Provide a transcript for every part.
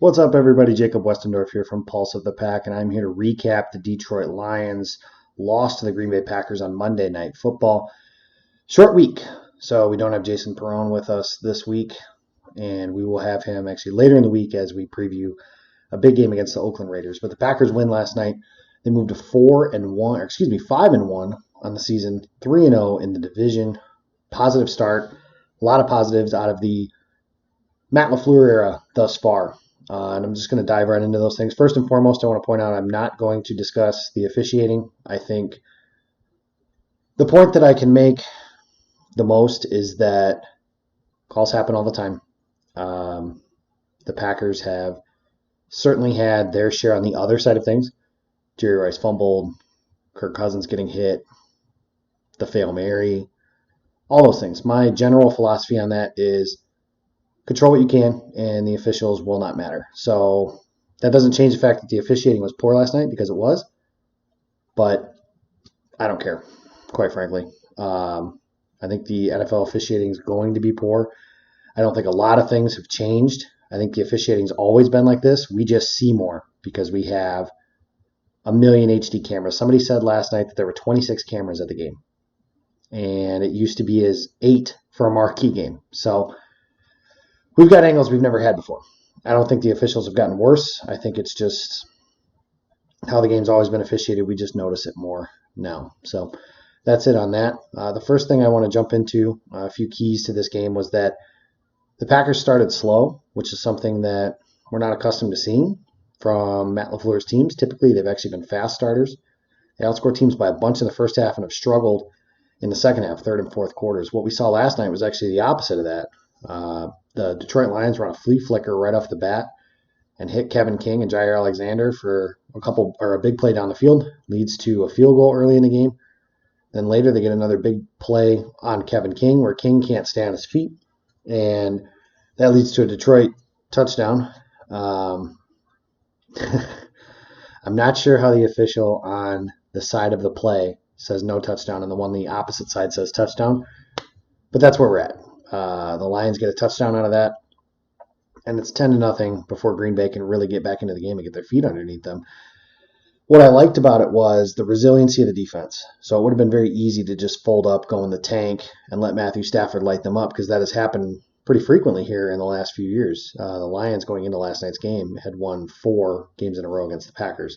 What's up, everybody? Jacob Westendorf here from Pulse of the Pack, and I'm here to recap the Detroit Lions loss to the Green Bay Packers on Monday Night Football. Short week, so we don't have Jason Perrone with us this week, and we will have him actually later in the week as we preview a big game against the Oakland Raiders. But the Packers win last night. They moved to 5-1 on the season, 3-0 in the division. Positive start, a lot of positives out of the Matt LaFleur era thus far. And I'm just going to dive right into those things. First and foremost, I want to point out I'm not going to discuss the officiating. I think the point that I can make the most is that calls happen all the time. The Packers have certainly had their share on the other side of things. Jerry Rice fumbled, Kirk Cousins getting hit, the Fail Mary, all those things. My general philosophy on that is control what you can, and the officials will not matter. So that doesn't change the fact that the officiating was poor last night, because it was. But I don't care, quite frankly. I think the NFL officiating is going to be poor. I don't think a lot of things have changed. I think the officiating's always been like this. We just see more because we have a million HD cameras. Somebody said last night that there were 26 cameras at the game, and it used to be as 8 for a marquee game. So we've got angles we've never had before. I don't think the officials have gotten worse. I think it's just how the game's always been officiated. We just notice it more now. So that's it on that. The first thing I want to jump into, a few keys to this game, was that the Packers started slow, which is something that we're not accustomed to seeing from Matt LaFleur's teams. Typically, they've actually been fast starters. They outscored teams by a bunch in the first half and have struggled in the second half, third and fourth quarters. What we saw last night was actually the opposite of that. The Detroit Lions were on a flea flicker right off the bat and hit Kevin King and Jair Alexander for a big play down the field, leads to a field goal early in the game. Then later they get another big play on Kevin King where King can't stay on his feet, and that leads to a Detroit touchdown. I'm not sure how the official on the side of the play says no touchdown and the one on the opposite side says touchdown, but that's where we're at. The Lions get a touchdown out of that, and it's 10-0 before Green Bay can really get back into the game and get their feet underneath them. What I liked about it was the resiliency of the defense. So it would have been very easy to just fold up, go in the tank, and let Matthew Stafford light them up, because that has happened pretty frequently here in the last few years. The Lions, going into last night's game, had won 4 games in a row against the Packers.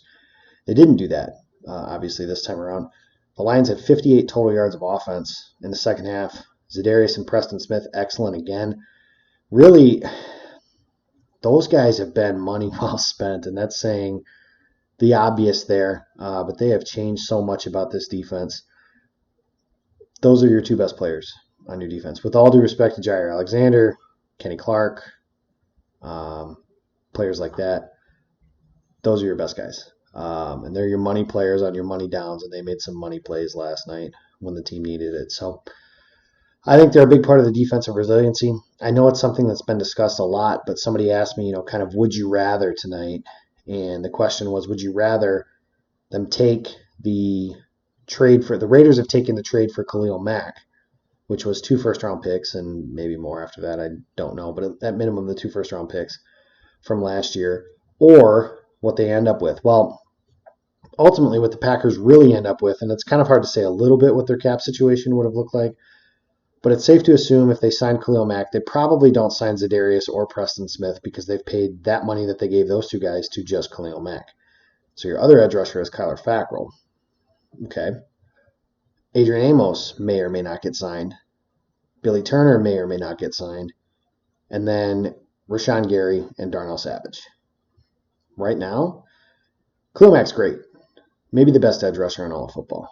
They didn't do that, obviously, this time around. The Lions had 58 total yards of offense in the second half. Za'Darius and Preston Smith, excellent again. Really, those guys have been money well spent, and that's saying the obvious there, but they have changed so much about this defense. Those are your 2 best players on your defense. With all due respect to Jair Alexander, Kenny Clark, players like that, those are your best guys. And they're your money players on your money downs, and they made some money plays last night when the team needed it. So I think they're a big part of the defensive resiliency. I know it's something that's been discussed a lot, but somebody asked me, kind of, would you rather tonight? And the question was, would you rather them take the trade for, the Raiders have taken the trade for Khalil Mack, which was 2 first-round picks and maybe more after that, I don't know, but at minimum the 2 first-round picks from last year, or what they end up with. Well, ultimately what the Packers really end up with, and it's kind of hard to say a little bit what their cap situation would have looked like, but it's safe to assume if they sign Khalil Mack, they probably don't sign Za'Darius or Preston Smith, because they've paid that money that they gave those 2 guys to just Khalil Mack. So your other edge rusher is Kyler Fackrell. Okay. Adrian Amos may or may not get signed. Billy Turner may or may not get signed. And then Rashawn Gary and Darnell Savage. Right now, Khalil Mack's great. Maybe the best edge rusher in all of football.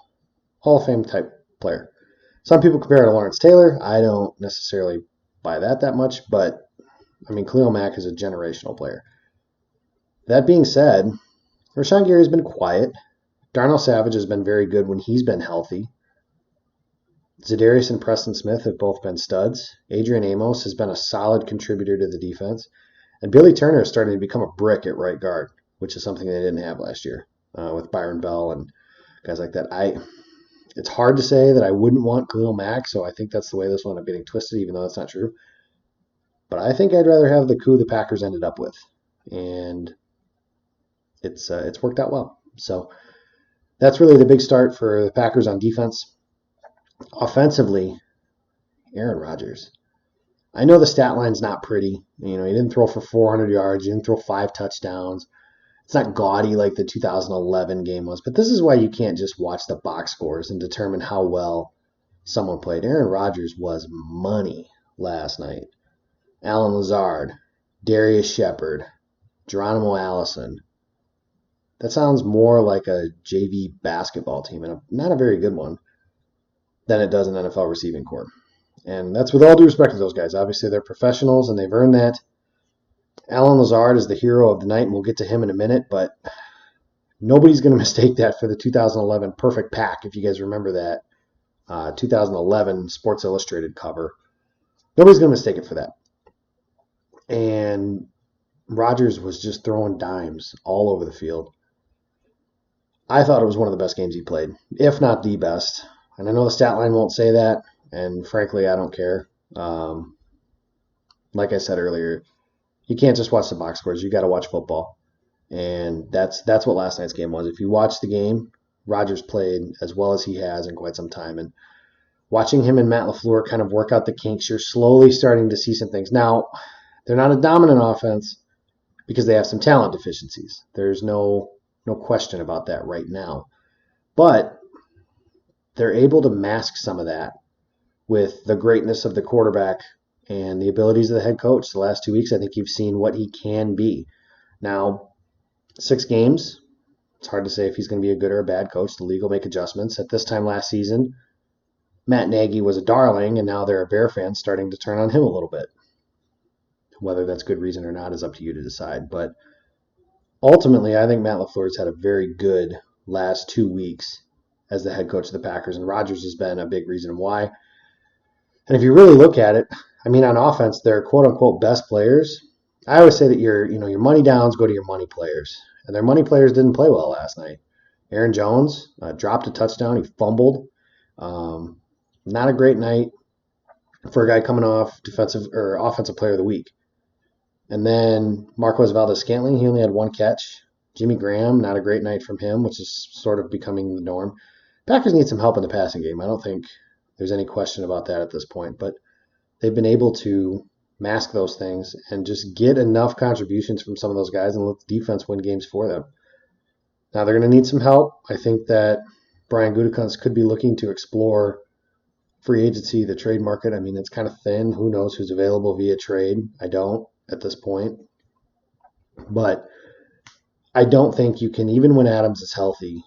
Hall of Fame type player. Some people compare it to Lawrence Taylor. I don't necessarily buy that much, but Khalil Mack is a generational player. That being said, Rashawn Gary's been quiet. Darnell Savage has been very good when he's been healthy. Za'Darius and Preston Smith have both been studs. Adrian Amos has been a solid contributor to the defense. And Billy Turner is starting to become a brick at right guard, which is something they didn't have last year with Byron Bell and guys like that. It's hard to say that I wouldn't want Khalil Mack, so I think that's the way this one I'm getting twisted, even though that's not true. But I think I'd rather have the coup the Packers ended up with. and it's worked out well. So that's really the big start for the Packers on defense. Offensively, Aaron Rodgers. I know the stat line's not pretty. He didn't throw for 400 yards. He didn't throw 5 touchdowns. It's not gaudy like the 2011 game was, but this is why you can't just watch the box scores and determine how well someone played. Aaron Rodgers was money last night. Alan Lazard, Darius Shepard, Geronimo Allison. That sounds more like a JV basketball team, and not a very good one, than it does an NFL receiving corps. And that's with all due respect to those guys. Obviously, they're professionals, and they've earned that. Alan Lazard is the hero of the night, and we'll get to him in a minute, but nobody's going to mistake that for the 2011 Perfect Pack, if you guys remember that 2011 Sports Illustrated cover. Nobody's going to mistake it for that. And Rodgers was just throwing dimes all over the field. I thought it was one of the best games he played, if not the best. And I know the stat line won't say that, and frankly, I don't care. Like I said earlier, you can't just watch the box scores. You got to watch football, and that's what last night's game was. If you watch the game, Rodgers played as well as he has in quite some time, and watching him and Matt LaFleur kind of work out the kinks, you're slowly starting to see some things. Now, they're not a dominant offense because they have some talent deficiencies. There's no question about that right now, but they're able to mask some of that with the greatness of the quarterback and the abilities of the head coach. The last 2 weeks, I think you've seen what he can be. Now, 6 games, it's hard to say if he's going to be a good or a bad coach. The league will make adjustments. At this time last season, Matt Nagy was a darling, and now there are Bear fans starting to turn on him a little bit. Whether that's good reason or not is up to you to decide. But ultimately, I think Matt LaFleur's had a very good last 2 weeks as the head coach of the Packers, and Rodgers has been a big reason why. And if you really look at it, on offense, their quote-unquote best players, I always say that your money downs go to your money players. And their money players didn't play well last night. Aaron Jones dropped a touchdown. He fumbled. Not a great night for a guy coming off defensive or offensive player of the week. And then Marquez Valdes-Scantling, he only had 1 catch. Jimmy Graham, not a great night from him, which is sort of becoming the norm. Packers need some help in the passing game. I don't think there's any question about that at this point. But they've been able to mask those things and just get enough contributions from some of those guys and let the defense win games for them. Now they're going to need some help. I think that Brian Gutekunst could be looking to explore free agency, the trade market. It's kind of thin. Who knows who's available via trade? I don't at this point. But I don't think you can, even when Adams is healthy,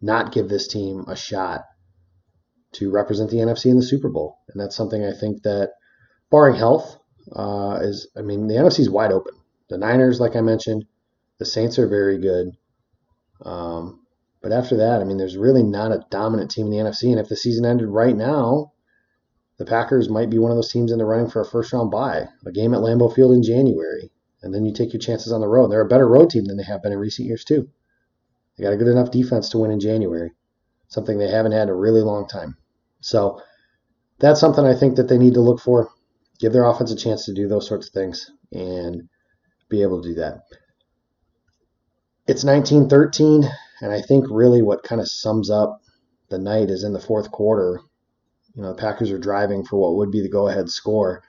not give this team a shot to represent the NFC in the Super Bowl. And that's something I think that, barring health, the NFC is wide open. The Niners, like I mentioned, the Saints are very good. But after that, there's really not a dominant team in the NFC. And if the season ended right now, the Packers might be one of those teams in the running for a first-round bye, a game at Lambeau Field in January. And then you take your chances on the road. They're a better road team than they have been in recent years, too. They got a good enough defense to win in January, something they haven't had in a really long time. So that's something I think that they need to look for. Give their offense a chance to do those sorts of things and be able to do that. It's 19-13, and I think really what kind of sums up the night is in the fourth quarter. The Packers are driving for what would be the go-ahead score.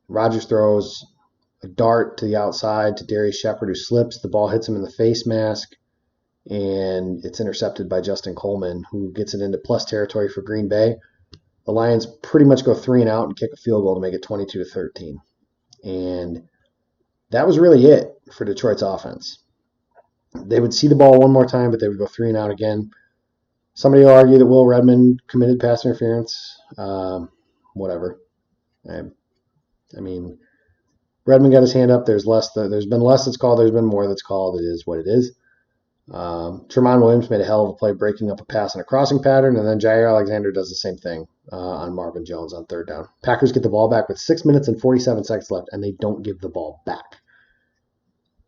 Rodgers throws a dart to the outside to Darius Shepard, who slips. The ball hits him in the face mask, and it's intercepted by Justin Coleman, who gets it into plus territory for Green Bay. The Lions pretty much go 3 and out and kick a field goal to make it 22-13. And that was really it for Detroit's offense. They would see the ball one more time, but they would go 3 and out again. Somebody will argue that Will Redmond committed pass interference. Whatever. Redmond got his hand up. There's been less that's called. There's been more that's called. It is what it is. Tremont Williams made a hell of a play breaking up a pass in a crossing pattern, and then Jair Alexander does the same thing on Marvin Jones on 3rd down. Packers get the ball back with 6 minutes and 47 seconds left, and they don't give the ball back.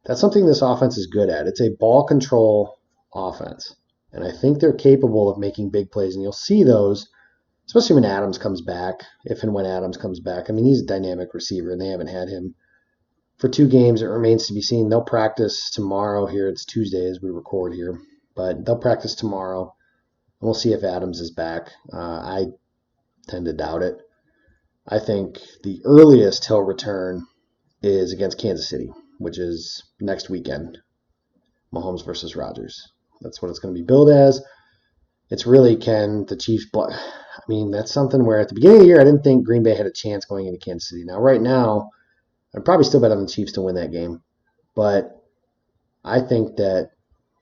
That's something this offense is good at. It's a ball control offense, and I think they're capable of making big plays, and you'll see those, especially when Adams comes back, if and when Adams comes back. He's a dynamic receiver, and they haven't had him for 2 games. It remains to be seen. They'll practice tomorrow here. It's Tuesday as we record here, but they'll practice tomorrow. And we'll see if Adams is back. I tend to doubt it. I think the earliest he'll return is against Kansas City, which is next weekend. Mahomes versus Rodgers. That's what it's going to be billed as. It's really, can the Chiefs block? I mean, that's something where at the beginning of the year, I didn't think Green Bay had a chance going into Kansas City. Now, right now, I'd probably still bet on the Chiefs to win that game. But I think that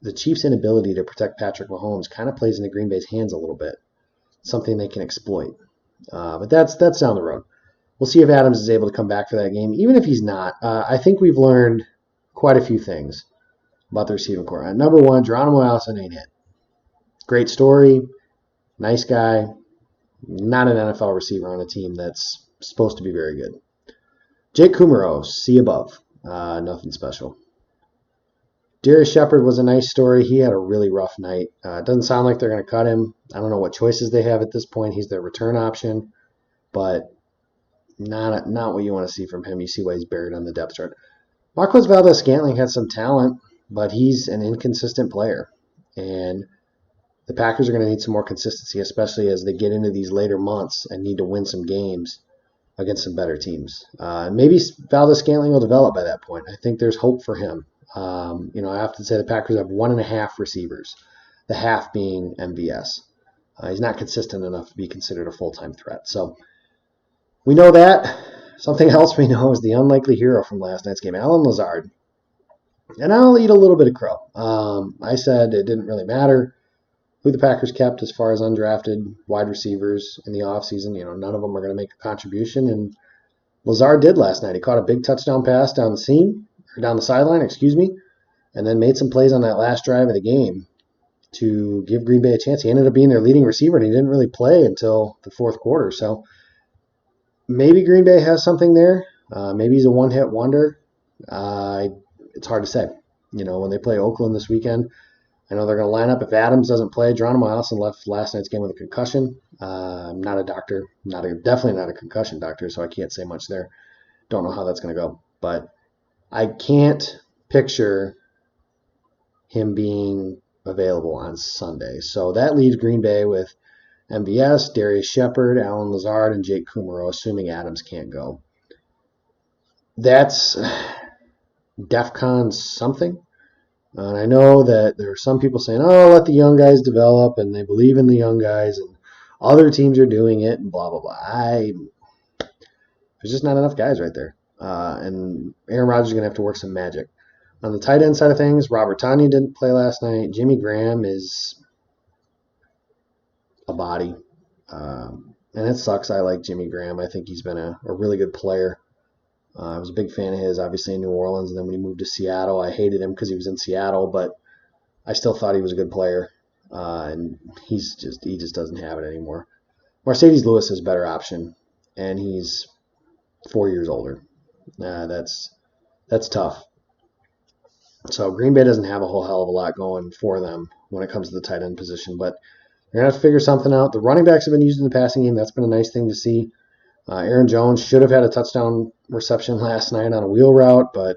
the Chiefs' inability to protect Patrick Mahomes kind of plays into Green Bay's hands a little bit. Something they can exploit. But that's down the road. We'll see if Adams is able to come back for that game. Even if he's not, I think we've learned quite a few things about the receiving corps. Number one, Geronimo Allison ain't it. Great story, nice guy, not an NFL receiver on a team that's supposed to be very good. Jake Kumerow, C above, nothing special. Darius Shepard was a nice story. He had a really rough night. It doesn't sound like they're going to cut him. I don't know what choices they have at this point. He's their return option, but not what you want to see from him. You see why he's buried on the depth chart. Marquez Valdes-Scantling had some talent, but he's an inconsistent player. And the Packers are going to need some more consistency, especially as they get into these later months and need to win some games against some better teams. Maybe Valdes-Scantling will develop by that point. I think there's hope for him. I have to say the Packers have 1.5 receivers, the half being MVS. He's not consistent enough to be considered a full-time threat. So we know that. Something else we know is the unlikely hero from last night's game, Alan Lazard. And I'll eat a little bit of crow. I said it didn't really matter who the Packers kept as far as undrafted wide receivers in the offseason. None of them are going to make a contribution. And Lazard did last night. He caught a big touchdown pass down the sideline, and then made some plays on that last drive of the game to give Green Bay a chance. He ended up being their leading receiver, and he didn't really play until the fourth quarter. So maybe Green Bay has something there. Maybe he's a one-hit wonder. It's hard to say. When they play Oakland this weekend, I know they're going to line up. If Adams doesn't play, Geronimo Allison left last night's game with a concussion. I'm not a doctor, definitely not a concussion doctor, so I can't say much there. Don't know how that's going to go. But I can't picture him being available on Sunday. So that leaves Green Bay with MVS, Darius Shepard, Alan Lazard, and Jake Kumerow, assuming Adams can't go. That's DEFCON something. And I know that there are some people saying, let the young guys develop, and they believe in the young guys, and other teams are doing it, and blah, blah, blah. There's just not enough guys right there. And Aaron Rodgers is going to have to work some magic. On the tight end side of things, Robert Tonyan didn't play last night. Jimmy Graham is a body. And it sucks. I like Jimmy Graham. I think he's been a really good player. I was a big fan of his, obviously, in New Orleans. And then when he moved to Seattle, I hated him because he was in Seattle, but I still thought he was a good player. And he just doesn't have it anymore. Mercedes Lewis is a better option, and he's 4 years older. That's tough. So Green Bay doesn't have a whole hell of a lot going for them when it comes to the tight end position, but they're going to have to figure something out. The running backs have been used in the passing game. That's been a nice thing to see. Aaron Jones should have had a touchdown reception last night on a wheel route, but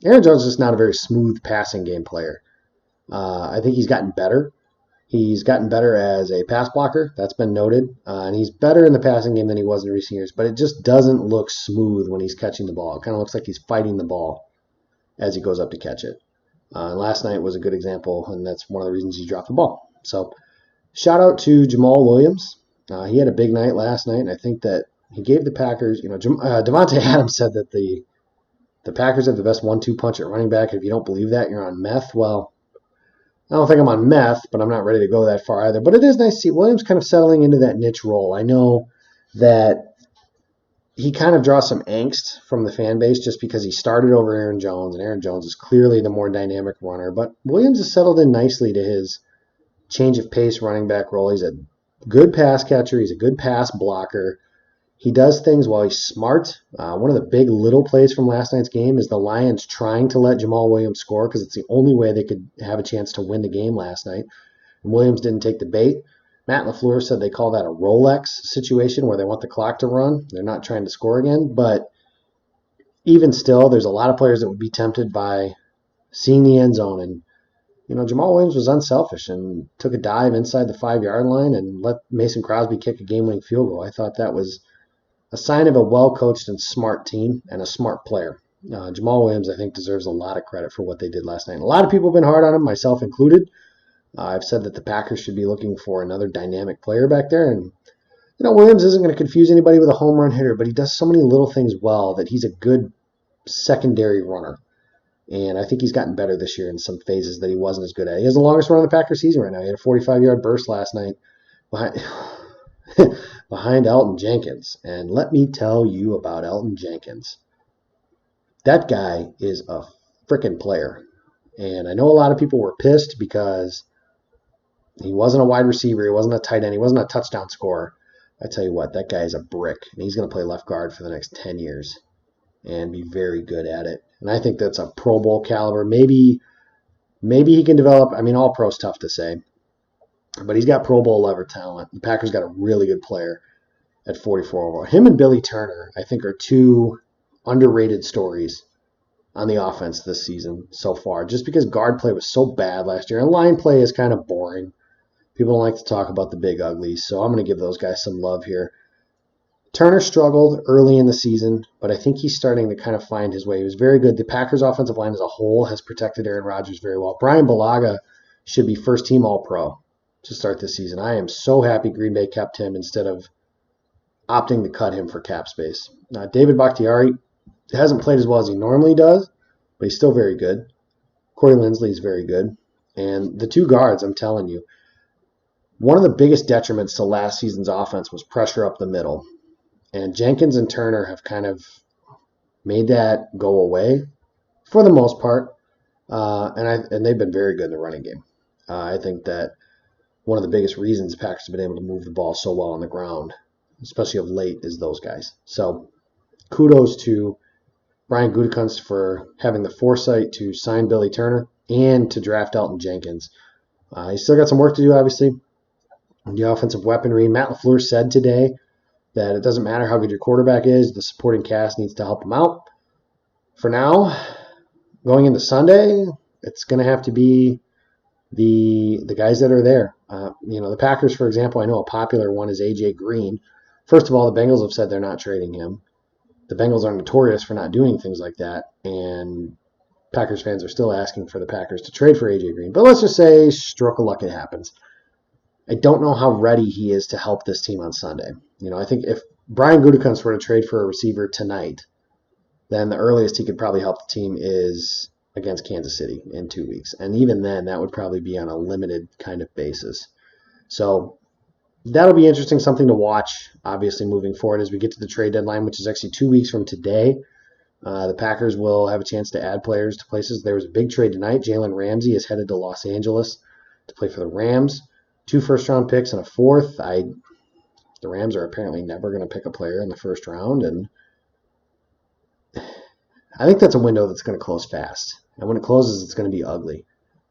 Aaron Jones is just not a very smooth passing game player. I think he's gotten better. He's gotten better as a pass blocker. That's been noted. And he's better in the passing game than he was in recent years, but it just doesn't look smooth when he's catching the ball. It kind of looks like he's fighting the ball as he goes up to catch it. And last night was a good example, and that's one of the reasons he dropped the ball. So shout out to Jamal Williams. He had a big night last night, and I think that he gave the Packers, Devontae Adams said that the Packers have the best 1-2 punch at running back. If you don't believe that, you're on meth. Well, I don't think I'm on meth, but I'm not ready to go that far either. But it is nice to see Williams kind of settling into that niche role. I know that he kind of draws some angst from the fan base just because he started over Aaron Jones, and Aaron Jones is clearly the more dynamic runner. But Williams has settled in nicely to his change of pace running back role. He's a good pass catcher. He's a good pass blocker. He does things while he's smart. One of the big little plays from last night's game is the Lions trying to let Jamal Williams score because it's the only way they could have a chance to win the game last night. And Williams didn't take the bait. Matt LaFleur said they call that a Rolex situation where they want the clock to run. They're not trying to score again. But even still, there's a lot of players that would be tempted by seeing the end zone. And, Jamal Williams was unselfish and took a dive inside the 5-yard line and let Mason Crosby kick a game-winning field goal. I thought that was a sign of a well-coached and smart team and a smart player. Jamal Williams, I think, deserves a lot of credit for what they did last night. And a lot of people have been hard on him, myself included. I've said that the Packers should be looking for another dynamic player back there. And, Williams isn't going to confuse anybody with a home run hitter, but he does so many little things well that he's a good secondary runner. And I think he's gotten better this year in some phases that he wasn't as good at. He has the longest run of the Packers season right now. He had a 45-yard burst last night behind Elton Jenkins. And let me tell you about Elton Jenkins. That guy is a freaking player. And I know a lot of people were pissed because he wasn't a wide receiver. He wasn't a tight end. He wasn't a touchdown scorer. I tell you what, that guy is a brick. And he's going to play left guard for the next 10 years and be very good at it. And I think that's a Pro Bowl caliber. Maybe he can develop. I mean, all pro's tough to say. But he's got Pro Bowl level talent. The Packers got a really good player at 44 overall. Him and Billy Turner, I think, are two underrated stories on the offense this season so far, just because guard play was so bad last year. And line play is kind of boring. People don't like to talk about the big uglies, so I'm going to give those guys some love here. Turner struggled early in the season, but I think he's starting to kind of find his way. He was very good. The Packers' offensive line as a whole has protected Aaron Rodgers very well. Brian Bulaga should be first-team All-Pro to start this season. I am so happy Green Bay kept him instead of opting to cut him for cap space. David Bakhtiari hasn't played as well as he normally does, but he's still very good. Corey Linsley is very good. And the two guards, I'm telling you, one of the biggest detriments to last season's offense was pressure up the middle. And Jenkins and Turner have kind of made that go away for the most part. And they've been very good in the running game. I think that one of the biggest reasons Packers have been able to move the ball so well on the ground, especially of late, is those guys. So kudos to Brian Gutekunst for having the foresight to sign Billy Turner and to draft Elton Jenkins. He's still got some work to do, obviously. The offensive weaponry. Matt LaFleur said today that it doesn't matter how good your quarterback is, the supporting cast needs to help him out. For now, going into Sunday, it's going to have to be the guys that are there. The Packers, for example, I know a popular one is A.J. Green. First of all, the Bengals have said they're not trading him. The Bengals are notorious for not doing things like that, and Packers fans are still asking for the Packers to trade for A.J. Green. But let's just say, stroke of luck, it happens. I don't know how ready he is to help this team on Sunday. I think if Brian Gutekunst were to trade for a receiver tonight, then the earliest he could probably help the team is against Kansas City in 2 weeks. And even then, that would probably be on a limited kind of basis. So that'll be interesting, something to watch, obviously, moving forward as we get to the trade deadline, which is actually 2 weeks from today. The Packers will have a chance to add players to places. There was a big trade tonight. Jalen Ramsey is headed to Los Angeles to play for the Rams. 2 first-round picks and a fourth. The Rams are apparently never going to pick a player in the first round, and I think that's a window that's going to close fast. And when it closes, it's going to be ugly.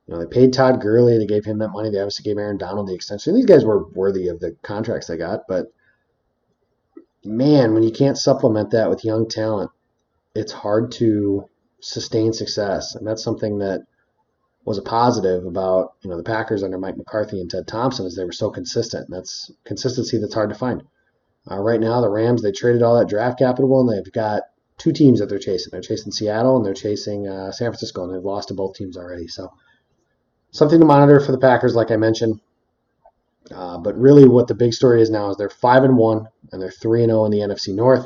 They paid Todd Gurley. They gave him that money. They obviously gave Aaron Donald the extension. These guys were worthy of the contracts they got, but man, when you can't supplement that with young talent, it's hard to sustain success. And that's something that was a positive about the Packers under Mike McCarthy and Ted Thompson, is they were so consistent. And that's consistency that's hard to find. Right now, the Rams, they traded all that draft capital, and they've got 2 teams that they're chasing. They're chasing Seattle, and they're chasing San Francisco, and they've lost to both teams already. So something to monitor for the Packers, like I mentioned. But really what the big story is now is they're 5-1, and they're 3-0 in the NFC North.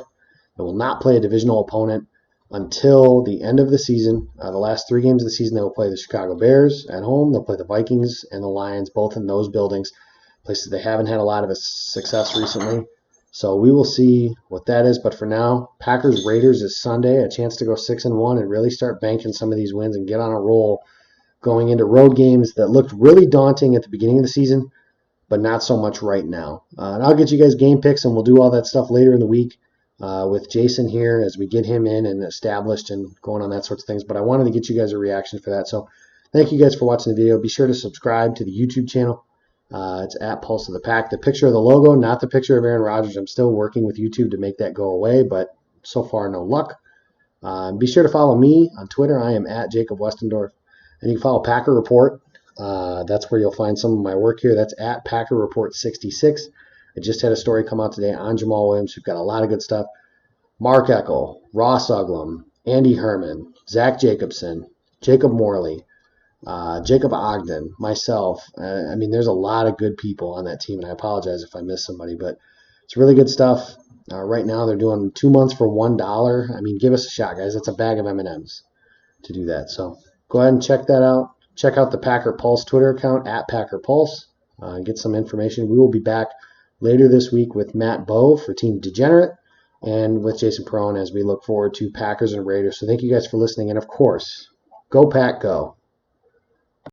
They will not play a divisional opponent until the end of the season. The last 3 games of the season, they will play the Chicago Bears at home. They'll play the Vikings and the Lions, both in those buildings, places they haven't had a lot of success recently. So we will see what that is. But for now, Packers-Raiders is Sunday, a chance to go 6-1 and really start banking some of these wins and get on a roll going into road games that looked really daunting at the beginning of the season, but not so much right now. And I'll get you guys game picks, and we'll do all that stuff later in the week. With Jason here as we get him in and established and going on that sorts of things. But I wanted to get you guys a reaction for that. So thank you guys for watching the video. Be sure to subscribe to the YouTube channel. It's at Pulse of the Pack. The picture of the logo, not the picture of Aaron Rodgers. I'm still working with YouTube to make that go away, but so far no luck. Be sure to follow me on Twitter. I am at Jacob Westendorf. And you can follow Packer Report. That's where you'll find some of my work here. That's at Packer Report 66. I just had a story come out today on Jamal Williams. We've got a lot of good stuff. Mark Eckel, Ross Uglum, Andy Herman, Zach Jacobson, Jacob Morley, Jacob Ogden, myself. There's a lot of good people on that team, and I apologize if I missed somebody, but it's really good stuff. Right now, they're doing 2 months for $1. Give us a shot, guys. That's a bag of M&Ms to do that. So go ahead and check that out. Check out the Packer Pulse Twitter account, at Packer Pulse, and get some information. We will be back later this week with Matt Bowe for Team Degenerate and with Jason Perone as we look forward to Packers and Raiders. So thank you guys for listening. And, of course, go Pack, go.